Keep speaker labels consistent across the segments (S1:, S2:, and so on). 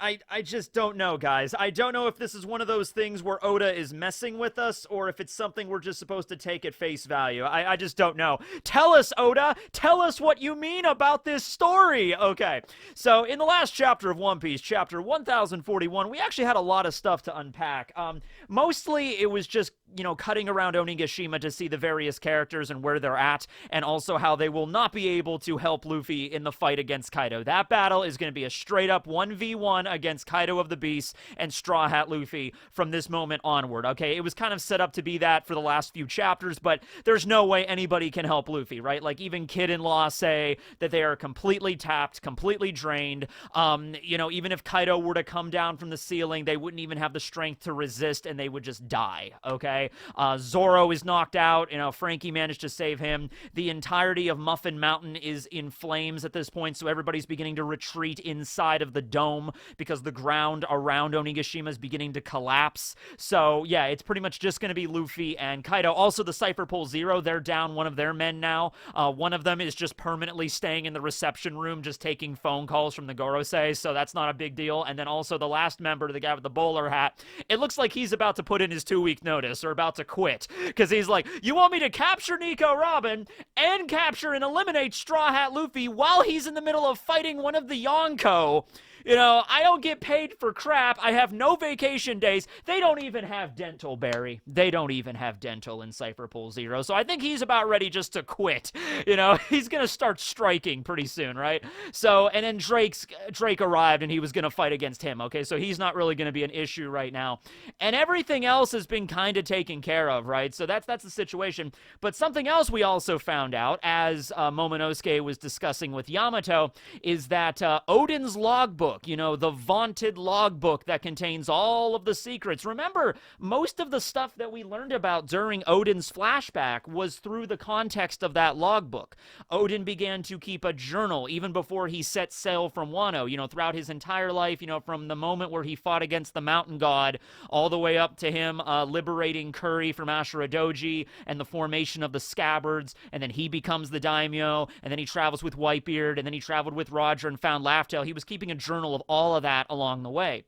S1: I just don't know, guys. I don't know if this is one of those things where Oda is messing with us, or if it's something we're just supposed to take at face value. I just don't know. Tell us, Oda! Tell us what you mean about this story! Okay, so in the last chapter of One Piece, chapter 1041, we actually had a lot of stuff to unpack. Mostly it was just, cutting around Onigashima to see the various characters and where they're at, and also how they will not be able to help Luffy in the fight against Kaido. That battle is going to be a straight up 1v1 against Kaido of the Beast and Straw Hat Luffy from this moment onward, okay? It was kind of set up to be that for the last few chapters, but there's no way anybody can help Luffy, right? Like, even Kid and Law say that they are completely tapped, completely drained. Even if Kaido were to come down from the ceiling, they wouldn't even have the strength to resist, and they would just die, okay? Zoro is knocked out. Frankie managed to save him. The entirety of Muffin Mountain is in flames at this point, so everybody's beginning to retreat inside of the dome because the ground around Onigashima is beginning to collapse. So, yeah, it's pretty much just going to be Luffy and Kaido. Also, the Cypher Pole Zero, they're down one of their men now. One of them is just permanently staying in the reception room, just taking phone calls from the Gorosei, so that's not a big deal. And then also the last member, the guy with the bowler hat, it looks like he's about to put in his 2-week notice, or about to quit, because he's like, you want me to capture Nico Robin and capture and eliminate Straw Hat Luffy while he's in the middle of fighting one of the Yonko? I don't get paid for crap. I have no vacation days. They don't even have dental, Barry. They don't even have dental in Cypher Pool Zero. So I think he's about ready just to quit. He's going to start striking pretty soon, right? So, and then Drake arrived and he was going to fight against him, okay? So he's not really going to be an issue right now. And everything else has been kind of taken care of, right? So that's the situation. But something else we also found out, as Momonosuke was discussing with Yamato, is that Oden's logbook, the vaunted logbook that contains all of the secrets. Remember, most of the stuff that we learned about during Oden's flashback was through the context of that logbook. Oden began to keep a journal even before he set sail from Wano, throughout his entire life, from the moment where he fought against the mountain god all the way up to him liberating Curry from Ashura Doji and the formation of the scabbards, and then he becomes the daimyo, and then he travels with Whitebeard, and then he traveled with Roger and found Laugh-Tale. He was keeping a journal of all of that along the way.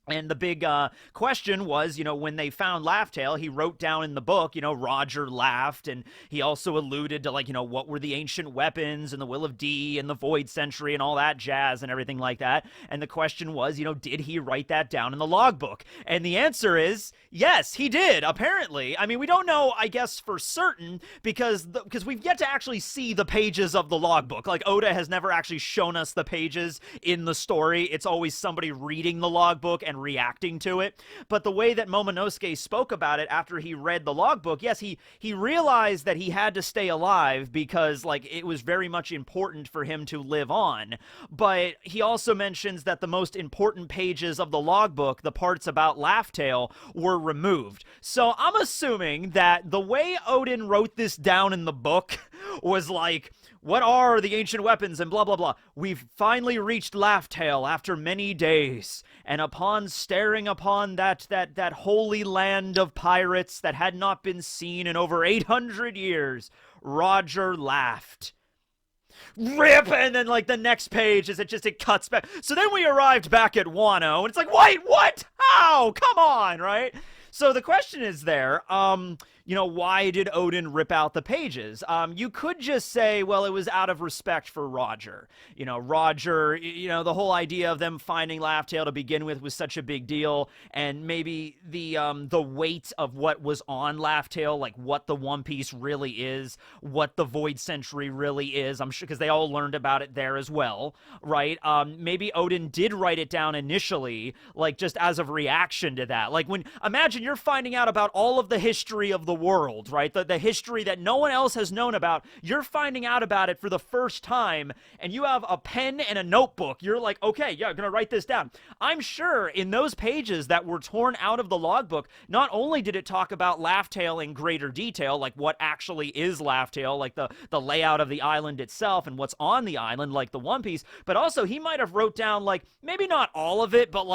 S1: And the big question was, when they found Laugh-Tale, he wrote down in the book, Roger laughed, and he also alluded to, what were the ancient weapons, and the Will of D, and the Void Century, and all that jazz, and everything like that. And the question was, did he write that down in the logbook? And the answer is, yes, he did, apparently. I mean, we don't know, I guess, for certain, because we've yet to actually see the pages of the logbook. Oda has never actually shown us the pages in the story. It's always somebody reading the logbook and reacting to it. But the way that Momonosuke spoke about it after he read the logbook, yes, he realized that he had to stay alive because, it was very much important for him to live on. But he also mentions that the most important pages of the logbook, the parts about Laugh-Tale, were removed. So I'm assuming that the way Oden wrote this down in the book was what are the ancient weapons and blah, blah, blah. We've finally reached Laugh-Tale after many days, and upon staring upon that holy land of pirates that had not been seen in over 800 years, Roger laughed. Rip! And then, the next page is it cuts back. So then we arrived back at Wano, and it's wait, what? How? Come on, right? So the question is there, why did Oden rip out the pages? You could just say, well, it was out of respect for Roger. Roger, the whole idea of them finding Laugh-Tale to begin with was such a big deal, and maybe the weight of what was on Laugh-Tale, what the One Piece really is, what the Void Century really is, I'm sure, because they all learned about it there as well, right? Maybe Oden did write it down initially, just as a reaction to that. Imagine you're finding out about all of the history of the world, right? The history that no one else has known about. You're finding out about it for the first time, and you have a pen and a notebook. You're okay, yeah, I'm gonna write this down. I'm sure in those pages that were torn out of the logbook, not only did it talk about Laugh-Tale in greater detail, what actually is Laugh-Tale, the layout of the island itself and what's on the island, the One Piece, but also he might have wrote down, maybe not all of it, but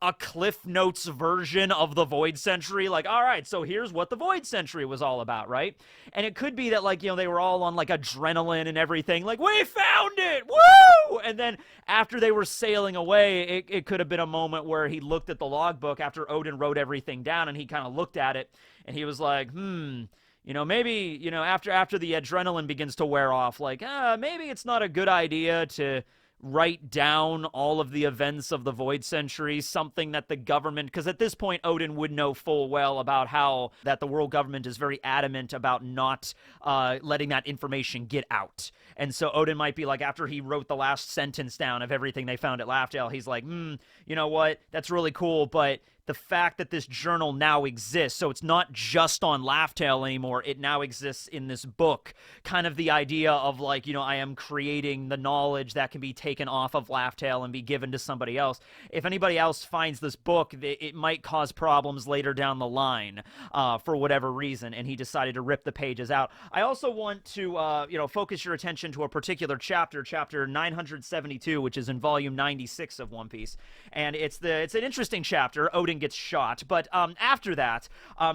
S1: a Cliff Notes version of the Void Century. All right, so here's what the Void Century century was all about, right? And it could be that, like, you know, they were all on, like, adrenaline and everything, like, we found it, woo! And then after they were sailing away, it could have been a moment where he looked at the logbook after Oden wrote everything down, and he kind of looked at it, and he was like, you know, maybe, you know, after the adrenaline begins to wear off, like, maybe it's not a good idea to write down all of the events of the Void Century, something that the government, because at this point Oden would know full well about how that the world government is very adamant about not letting that information get out. And so Oden might be like, after he wrote the last sentence down of everything they found at Laughdale, he's like, you know what, that's really cool, but the fact that this journal now exists, so it's not just on Laughdale anymore, it now exists in this book. Kind of the idea of, like, you know, I am creating the knowledge that can be taken off of Laughdale and be given to somebody else. If anybody else finds this book, it might cause problems later down the line for whatever reason, and he decided to rip the pages out. I also want to, you know, focus your attention to a particular chapter, chapter 972, which is in volume 96 of One Piece, and it's an interesting chapter. Oden gets shot, but after that,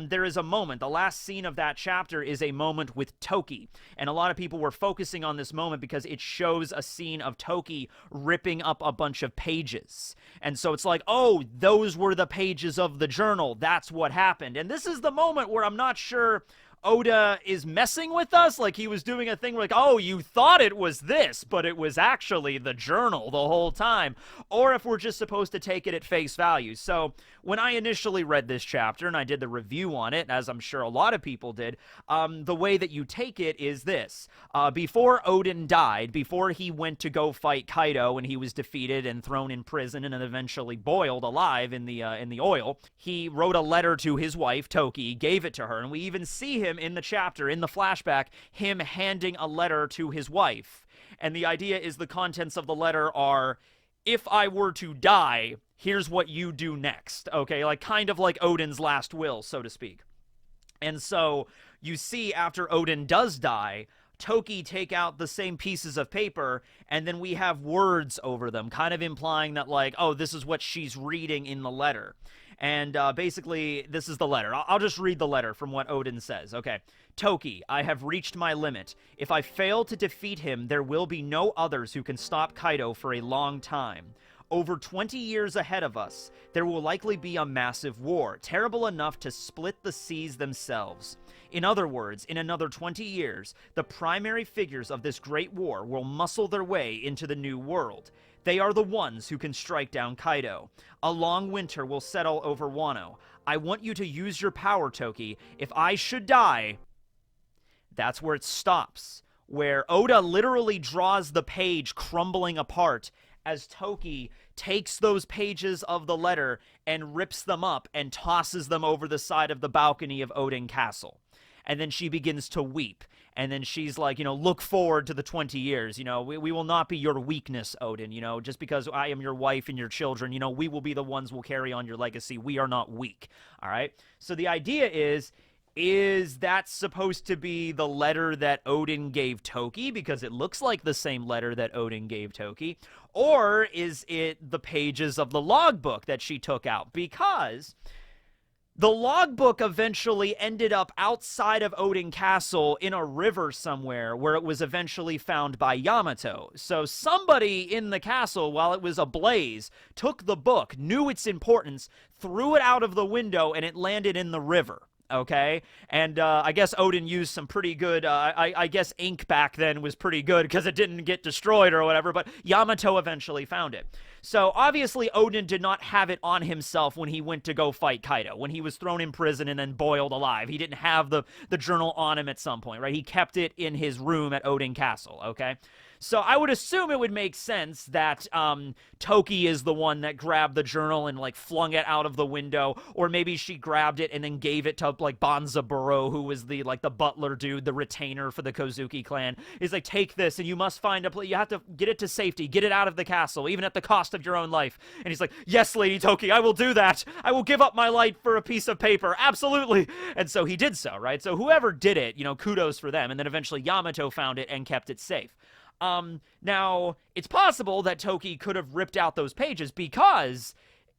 S1: there is a moment. The last scene of that chapter is a moment with Toki, and a lot of people were focusing on this moment because it shows a scene of Toki ripping up a bunch of pages, and so it's like, oh, those were the pages of the journal, that's what happened. And this is the moment where I'm not sure Oda is messing with us, like he was doing a thing where, like, oh, you thought it was this, but it was actually the journal the whole time, or if we're just supposed to take it at face value. So when I initially read this chapter, and I did the review on it, as I'm sure a lot of people did, the way that you take it is this. Before Oden died, before he went to go fight Kaido and he was defeated and thrown in prison and then eventually boiled alive in the oil, he wrote a letter to his wife, Toki, gave it to her, and we even see him in the chapter, in the flashback, him handing a letter to his wife. And the idea is the contents of the letter are, if I were to die, here's what you do next. Okay, like kind of like Oden's last will, so to speak. And so you see after Oden does die, Toki take out the same pieces of paper, and then we have words over them, kind of implying that, like, oh, this is what she's reading in the letter. And basically, this is the letter. I'll just read the letter from what Oden says. Okay. Toki, I have reached my limit. If I fail to defeat him, there will be no others who can stop Kaido for a long time. Over 20 years ahead of us, there will likely be a massive war, terrible enough to split the seas themselves. In other words, in another 20 years, the primary figures of this great war will muscle their way into the new world. They are the ones who can strike down Kaido. A long winter will settle over Wano. I want you to use your power, Toki. If I should die... That's where it stops, where Oda literally draws the page crumbling apart as Toki takes those pages of the letter and rips them up and tosses them over the side of the balcony of Oden Castle. And then she begins to weep. And then she's like, you know, look forward to the 20 years. You know, we will not be your weakness, Oden. You know, just because I am your wife and your children, you know, we will be the ones who will carry on your legacy. We are not weak. All right? So the idea is that supposed to be the letter that Oden gave Toki? Because it looks like the same letter that Oden gave Toki. Or is it the pages of the logbook that she took out? Because the logbook eventually ended up outside of Oden Castle in a river somewhere where it was eventually found by Yamato. So somebody in the castle, while it was ablaze, took the book, knew its importance, threw it out of the window, and it landed in the river. Okay, and I guess Oden used some pretty good, I guess ink back then was pretty good because it didn't get destroyed or whatever, but Yamato eventually found it. So obviously Oden did not have it on himself when he went to go fight Kaido, when he was thrown in prison and then boiled alive. He didn't have the journal on him at some point, right? He kept it in his room at Oden Castle, okay? So I would assume it would make sense that Toki is the one that grabbed the journal and, like, flung it out of the window, or maybe she grabbed it and then gave it to, like, Bonza Buro, who was the, like, the butler dude, the retainer for the Kozuki clan. He's like, take this and you must find a place. You have to get it to safety, get it out of the castle, even at the cost of your own life. And he's like, yes, Lady Toki, I will do that. I will give up my life for a piece of paper. Absolutely. And so he did so, right? So whoever did it, you know, kudos for them. And then eventually Yamato found it and kept it safe. Now, it's possible that Toki could have ripped out those pages because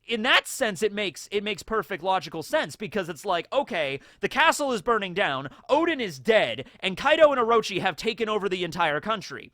S1: in that sense, it makes perfect logical sense, because it's like, okay, the castle is burning down, Oden is dead, and Kaido and Orochi have taken over the entire country.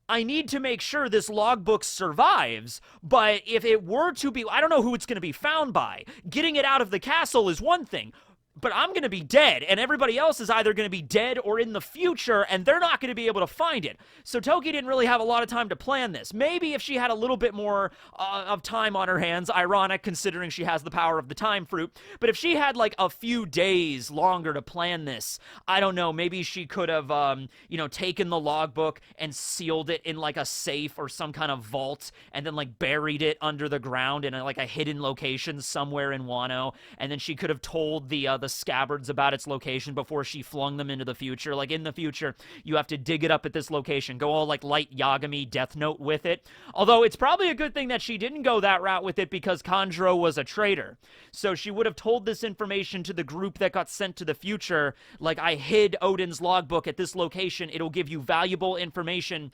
S1: I need to make sure this logbook survives, but if it were to be, I don't know who it's going to be found by. Getting it out of the castle is one thing, but I'm going to be dead, and everybody else is either going to be dead or in the future, and they're not going to be able to find it. So Toki didn't really have a lot of time to plan this. Maybe if she had a little bit more of time on her hands, ironic considering she has the power of the time fruit, but if she had like a few days longer to plan this, I don't know, maybe she could have, taken the logbook and sealed it in like a safe or some kind of vault, and then like buried it under the ground in like a hidden location somewhere in Wano, and then she could have told the scabbards about its location before she flung them into the future. Like, in the future, you have to dig it up at this location. Go all, like, light Yagami Death Note with it. Although, it's probably a good thing that she didn't go that route with it, because Kanjuro was a traitor. So she would have told this information to the group that got sent to the future. Like, I hid Oden's logbook at this location. It'll give you valuable information.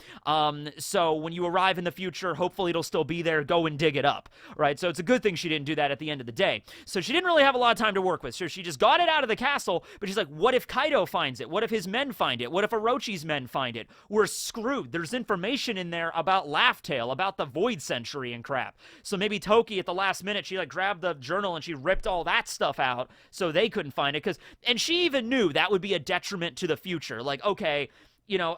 S1: So when you arrive in the future, hopefully it'll still be there. Go and dig it up, right? So it's a good thing she didn't do that at the end of the day. So she didn't really have a lot of time to work with. So she just got it out of the castle, but she's like, what if Kaido finds it? What if his men find it? What if Orochi's men find it? We're screwed. There's information in there about Laugh Tale, about the Void Century and crap. So maybe Toki at the last minute, she like grabbed the journal and she ripped all that stuff out so they couldn't find it. And she even knew that would be a detriment to the future. Like, okay,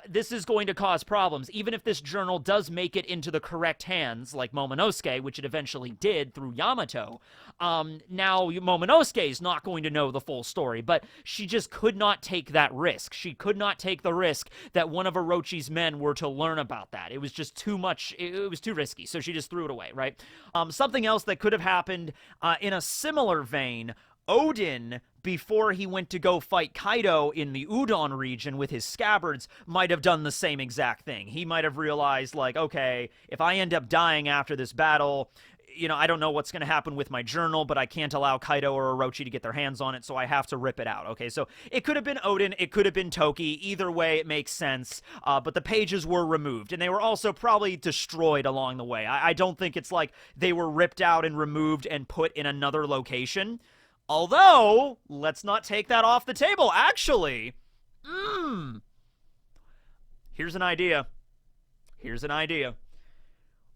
S1: this is going to cause problems. Even if this journal does make it into the correct hands, like Momonosuke, which it eventually did through Yamato, now Momonosuke is not going to know the full story, but she just could not take that risk. She could not take the risk that one of Orochi's men were to learn about that. It was just too much. It was too risky, so she just threw it away, right? Something else that could have happened in a similar vein, Oden, before he went to go fight Kaido in the Udon region with his scabbards, might have done the same exact thing. He might have realized, like, okay, if I end up dying after this battle, I don't know what's going to happen with my journal, but I can't allow Kaido or Orochi to get their hands on it, so I have to rip it out, okay? So it could have been Oden, it could have been Toki, either way it makes sense, but the pages were removed, and they were also probably destroyed along the way. I don't think it's like they were ripped out and removed and put in another location. Although, let's not take that off the table, actually. Here's an idea.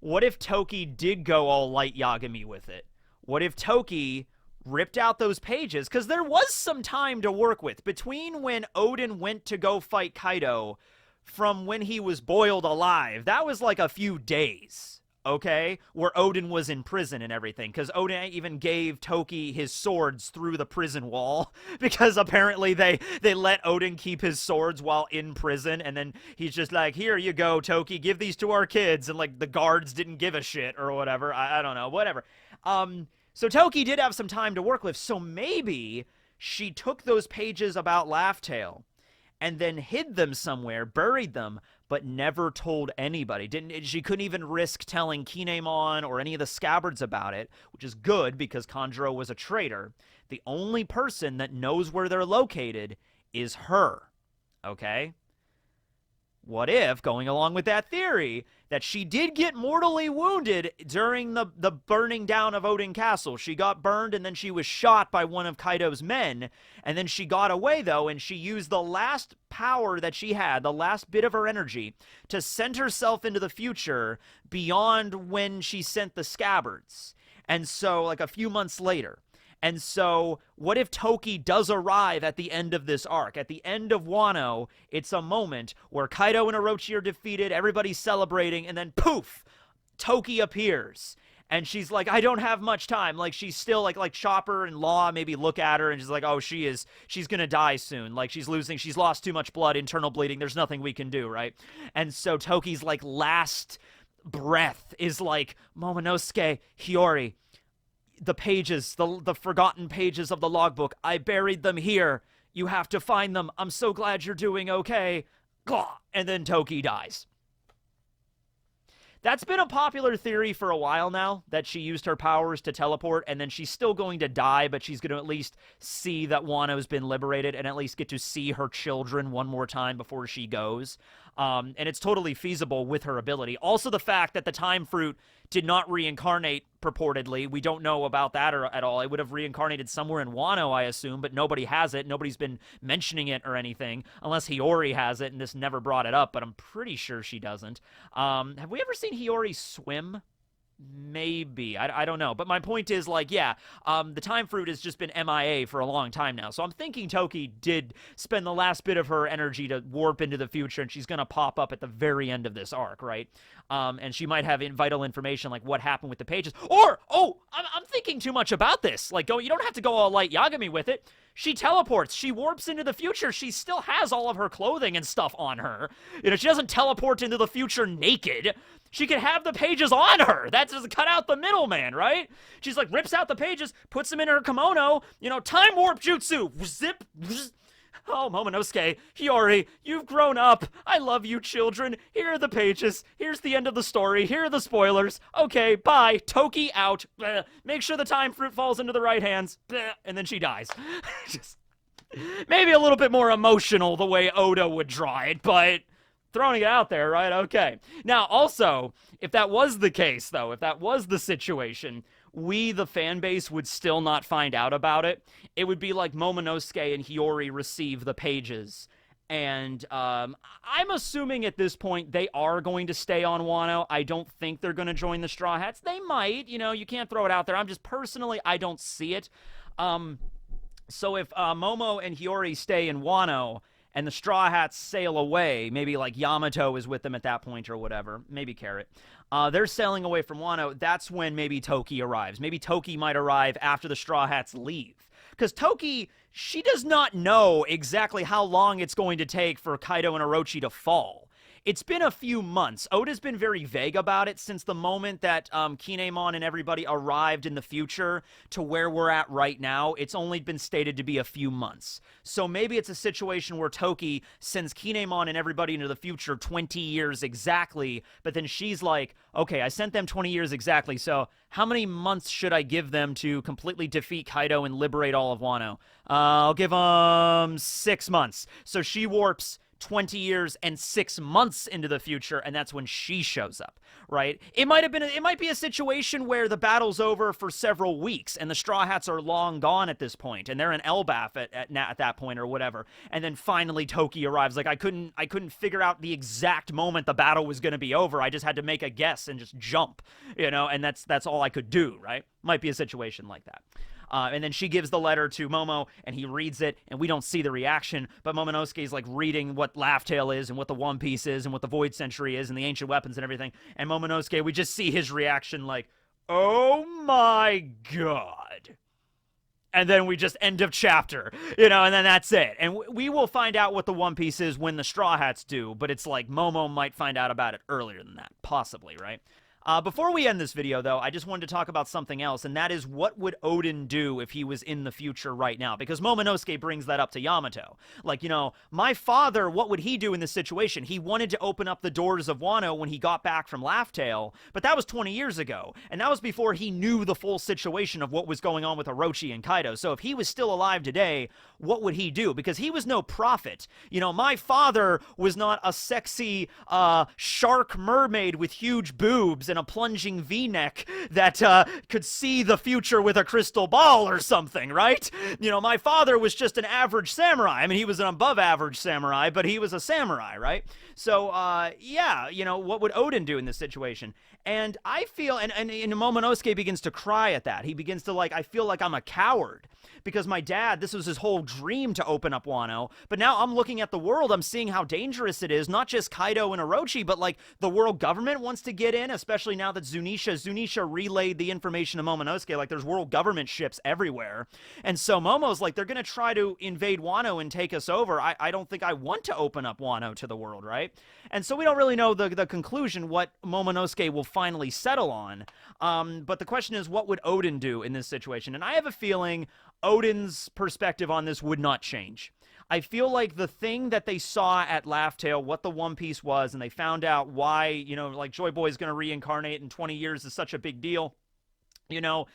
S1: What if Toki did go all light Yagami with it? What if Toki ripped out those pages? Because there was some time to work with between when Oden went to go fight Kaido from when he was boiled alive. That was like a few days. Okay, where Oden was in prison and everything, because Oden even gave Toki his swords through the prison wall, because apparently they let Oden keep his swords while in prison, and then he's just like, here you go, Toki, give these to our kids, and like the guards didn't give a shit or whatever. I don't know, whatever. So Toki did have some time to work with, so maybe she took those pages about Laugh Tale and then hid them somewhere, buried them, but never told anybody. She couldn't even risk telling Kinemon or any of the scabbards about it, which is good because Kanjuro was a traitor. The only person that knows where they're located is her, okay? What if, going along with that theory, that she did get mortally wounded during the burning down of Oden Castle? She got burned and then she was shot by one of Kaido's men, and then she got away, though, and she used the last power that she had, the last bit of her energy, to send herself into the future beyond when she sent the scabbards. And so, like, a few months later. And so, what if Toki does arrive at the end of this arc? At the end of Wano, it's a moment where Kaido and Orochi are defeated, everybo's celebrating, and then poof! Toki appears. And she's like, I don't have much time. Like, she's still, like Chopper and Law maybe look at her and she's like, oh, she's gonna die soon. Like, she's lost too much blood, internal bleeding, there's nothing we can do, right? And so Toki's, like, last breath is like, Momonosuke, Hiyori, the pages, the forgotten pages of the logbook, I buried them here. You have to find them. I'm so glad you're doing okay. And then Toki dies. That's been a popular theory for a while now, that she used her powers to teleport, and then she's still going to die, but she's going to at least see that Wano's been liberated and at least get to see her children one more time before she goes. And it's totally feasible with her ability. Also, the fact that the time fruit did not reincarnate purportedly. We don't know about that at all. It would have reincarnated somewhere in Wano, I assume, but nobody has it. Nobody's been mentioning it or anything, unless Hiyori has it, and this never brought it up, but I'm pretty sure she doesn't. Have we ever seen Hiyori swim? Maybe. I don't know. But my point is, like, yeah, the time fruit has just been MIA for a long time now. So I'm thinking Toki did spend the last bit of her energy to warp into the future, and she's going to pop up at the very end of this arc, right? And she might have vital information, like what happened with the pages. Or, oh, I'm thinking too much about this. Like, you don't have to go all Light Yagami with it. She teleports. She warps into the future. She still has all of her clothing and stuff on her. You know, she doesn't teleport into the future naked. She could have the pages on her. That's just cut out the middleman, right? She's like, rips out the pages, puts them in her kimono, you know, time warp jutsu. Zip. Oh, Momonosuke, Hiyori, you've grown up. I love you, children. Here are the pages. Here's the end of the story. Here are the spoilers. Okay, bye. Toki out. Make sure the time fruit falls into the right hands. And then she dies. Just maybe a little bit more emotional the way Oda would draw it, but throwing it out there, right? Okay. Now, also, if that was the case, though, if that was the situation, we, the fan base, would still not find out about it. It would be like Momonosuke and Hiyori receive the pages. And I'm assuming at this point they are going to stay on Wano. I don't think they're going to join the Straw Hats. They might. You know, you can't throw it out there. I'm just personally, I don't see it. So if Momo and Hiyori stay in Wano and the Straw Hats sail away, maybe like Yamato is with them at that point or whatever, maybe Carrot, they're sailing away from Wano, that's when maybe Toki arrives. Maybe Toki might arrive after the Straw Hats leave. Because Toki, she does not know exactly how long it's going to take for Kaido and Orochi to fall. It's been a few months. Oda's been very vague about it since the moment that Kinemon and everybody arrived in the future to where we're at right now. It's only been stated to be a few months. So maybe it's a situation where Toki sends Kinemon and everybody into the future 20 years exactly, but then she's like, okay, I sent them 20 years exactly, so how many months should I give them to completely defeat Kaido and liberate all of Wano? I'll give them 6 months. So she warps 20 years and 6 months into the future, and that's when she shows up, right? It might be a situation where the battle's over for several weeks and the Straw Hats are long gone at this point, and they're in Elbaf at that point or whatever, and then finally Toki arrives. Like, I couldn't figure out the exact moment the battle was going to be over. I just had to make a guess and just jump, you know, and that's all I could do, right? Might be a situation like that. And then she gives the letter to Momo, and he reads it, and we don't see the reaction, but Momonosuke's like reading what Laugh Tale is, and what the One Piece is, and what the Void Century is, and the ancient weapons and everything, and Momonosuke, we just see his reaction like, oh my god. And then we just end of chapter, you know, and then that's it. And we will find out what the One Piece is when the Straw Hats do, but it's like Momo might find out about it earlier than that, possibly, right? Before we end this video, though, I just wanted to talk about something else, and that is what would Oden do if he was in the future right now? Because Momonosuke brings that up to Yamato. Like, you know, my father, what would he do in this situation? He wanted to open up the doors of Wano when he got back from Laugh Tale, but that was 20 years ago, and that was before he knew the full situation of what was going on with Orochi and Kaido. So if he was still alive today, what would he do? Because he was no prophet. You know, my father was not a sexy shark mermaid with huge boobs and a plunging V-neck that could see the future with a crystal ball or something, right? You know, my father was just an average samurai. I mean, he was an above average samurai, but he was a samurai, right? So, yeah, you know, what would Oden do in this situation? And I feel, and Momonosuke begins to cry at that. He begins to like, I feel like I'm a coward. Because my dad, this was his whole dream to open up Wano, but now I'm looking at the world, I'm seeing how dangerous it is, not just Kaido and Orochi, but like the world government wants to get in, especially now that Zunisha relayed the information to Momonosuke, like there's world government ships everywhere. And so Momo's like, they're going to try to invade Wano and take us over. I don't think I want to open up Wano to the world, right? And so we don't really know the conclusion, what Momonosuke will finally settle on. But the question is, what would Oden do in this situation? And I have a feeling Oden's perspective on this would not change. I feel like the thing that they saw at Laugh Tale, what the One Piece was, and they found out why, you know, like Joy Boy is going to reincarnate in 20 years is such a big deal. You know,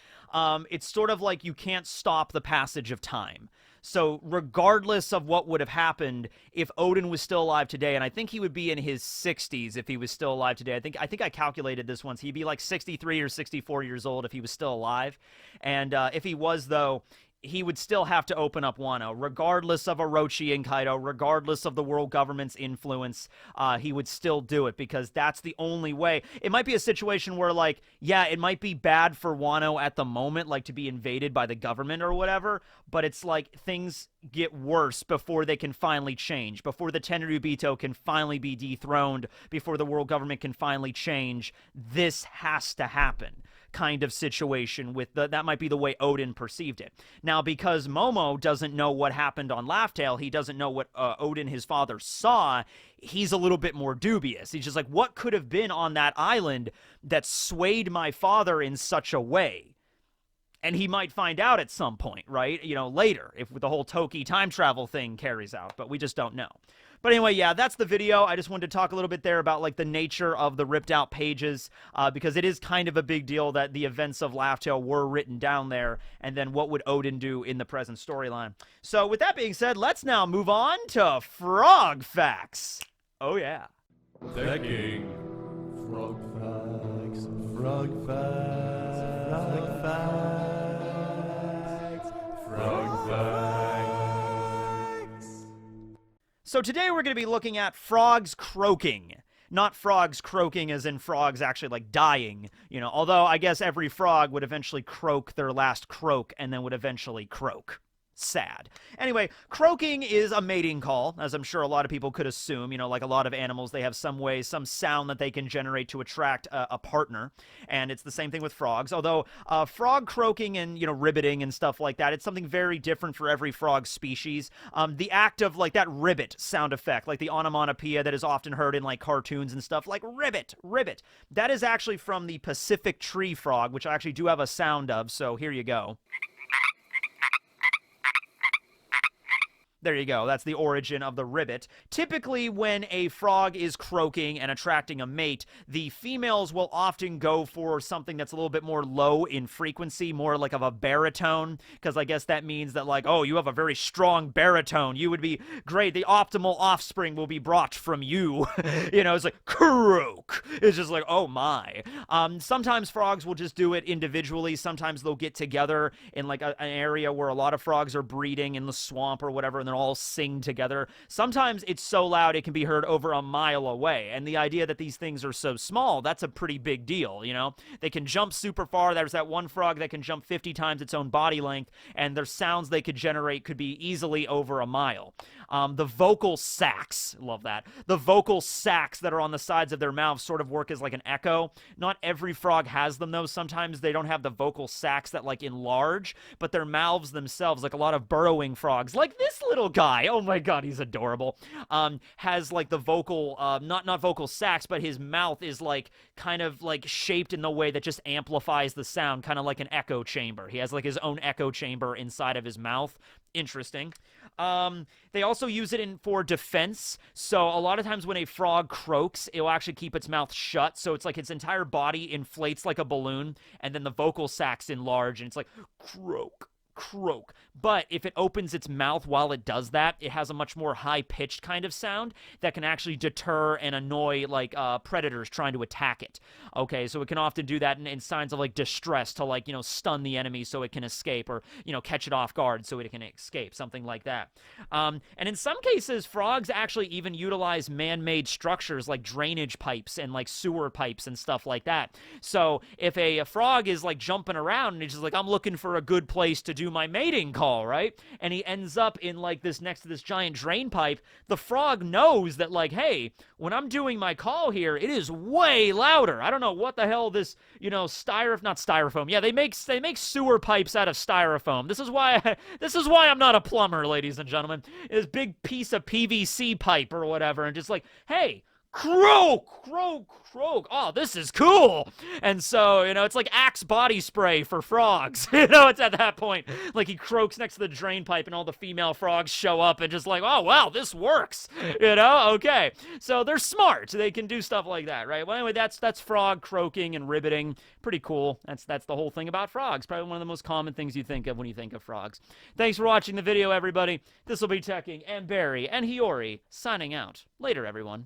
S1: it's sort of like you can't stop the passage of time. So regardless of what would have happened if Oden was still alive today, and I think he would be in his 60s if he was still alive today. I think I calculated this once. He'd be like 63 or 64 years old if he was still alive. And if he was, though, he would still have to open up Wano, regardless of Orochi and Kaido, regardless of the world government's influence. He would still do it because that's the only way. It might be a situation where, like, yeah, it might be bad for Wano at the moment, like to be invaded by the government or whatever, but it's like things get worse before they can finally change, before the Tenryubito can finally be dethroned, before the world government can finally change. This has to happen. Kind of situation with that might be the way Oden perceived it. Now, because Momo doesn't know what happened on Laugh Tale, he doesn't know what Oden, his father, saw, he's a little bit more dubious. He's just like, what could have been on that island that swayed my father in such a way? And he might find out at some point, right? You know, later, if the whole Toki time travel thing carries out, but we just don't know. But anyway, yeah, that's the video. I just wanted to talk a little bit there about, like, the nature of the ripped out pages, because it is kind of a big deal that the events of Laugh Tale were written down there, and then what would Oden do in the present storyline. So with that being said, let's now move on to Frog Facts. Oh, yeah.
S2: Tekking. Frog Facts. Frog Facts. Frog Facts. Frog Facts.
S1: So today we're going to be looking at frogs croaking. Not frogs croaking as in frogs actually, like, dying, you know, although I guess every frog would eventually croak their last croak and then would eventually croak. Sad. Anyway, croaking is a mating call, as I'm sure a lot of people could assume. You know, like a lot of animals, they have some way, some sound that they can generate to attract a partner, and it's the same thing with frogs. Although frog croaking and, you know, ribbiting and stuff like that, it's something very different for every frog species. The act of, like, that ribbit sound effect, like the onomatopoeia that is often heard in, like, cartoons and stuff, like ribbit, ribbit, that is actually from the Pacific tree frog, which I actually do have a sound of, so here you go. There you go. That's the origin of the ribbit. Typically, when a frog is croaking and attracting a mate, the females will often go for something that's a little bit more low in frequency, more like of a baritone, because I guess that means that, like, oh, you have a very strong baritone. You would be great. The optimal offspring will be brought from you. You know, it's like, croak. It's just like, oh, my. Sometimes frogs will just do it individually. Sometimes they'll get together in, like, an area where a lot of frogs are breeding in the swamp or whatever, and they'll all sing together. Sometimes it's so loud it can be heard over a mile away, and the idea that these things are so small, that's a pretty big deal, you know? They can jump super far. There's that one frog that can jump 50 times its own body length, and their sounds they could generate could be easily over a mile. The vocal sacs, love that. The vocal sacs that are on the sides of their mouths sort of work as like an echo. Not every frog has them, though. Sometimes they don't have the vocal sacs that, like, enlarge, but their mouths themselves, like a lot of burrowing frogs, like this little guy, oh my god, he's adorable, has, like, the vocal, not vocal sacs, but his mouth is, like, kind of, like, shaped in the way that just amplifies the sound, kind of like an echo chamber. He has, like, his own echo chamber inside of his mouth. Interesting. They also use it for defense. So a lot of times when a frog croaks, it will actually keep its mouth shut. So it's like its entire body inflates like a balloon, and then the vocal sacs enlarge, and it's like, croak, croak. But if it opens its mouth while it does that, it has a much more high-pitched kind of sound that can actually deter and annoy, like, predators trying to attack it. Okay, so it can often do that in signs of, like, distress to, like, you know, stun the enemy so it can escape, or, you know, catch it off guard so it can escape, something like that. And in some cases, frogs actually even utilize man-made structures like drainage pipes and, like, sewer pipes and stuff like that. So if a frog is, like, jumping around and he's just like, I'm looking for a good place to do my mating call, right? And he ends up in, like, this next to this giant drain pipe. The frog knows that, like, hey, when I'm doing my call here, it is way louder. I don't know what the hell this, you know, not styrofoam. Yeah, they make sewer pipes out of styrofoam. This is why I'm not a plumber, ladies and gentlemen. This big piece of PVC pipe or whatever, and just like, hey, croak, croak, croak. Oh, this is cool. And so, it's like Axe body spray for frogs. It's at that point. Like he croaks next to the drain pipe and all the female frogs show up and just like, oh, wow, this works. Okay. So they're smart. They can do stuff like that, right? Well, anyway, that's frog croaking and ribbiting. Pretty cool. That's the whole thing about frogs. Probably one of the most common things you think of when you think of frogs. Thanks for watching the video, everybody. This will be Tekking and Barry and Hiyori signing out. Later, everyone.